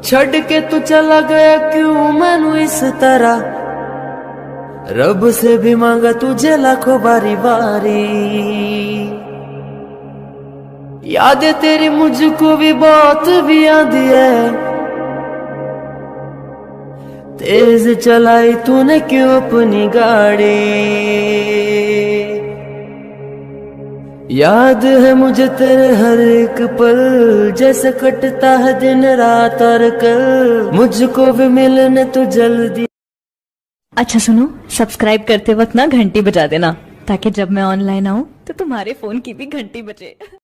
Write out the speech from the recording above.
छड़ के तू चला गया क्यों मैनू इस तरह, रब से भी मांगा तुझे लाखों बारी बारी। यादें तेरी मुझको भी बहुत भी आंदी है, तेज चलाई तूने क्यों अपनी गाड़ी। याद है मुझे तेरे हर एक पल, जैसे कटता है दिन रात और कल, मुझको भी मिलने तो जल्दी। अच्छा सुनो, सब्सक्राइब करते वक्त ना घंटी बजा देना, ताकि जब मैं ऑनलाइन आऊं तो तुम्हारे फोन की भी घंटी बजे।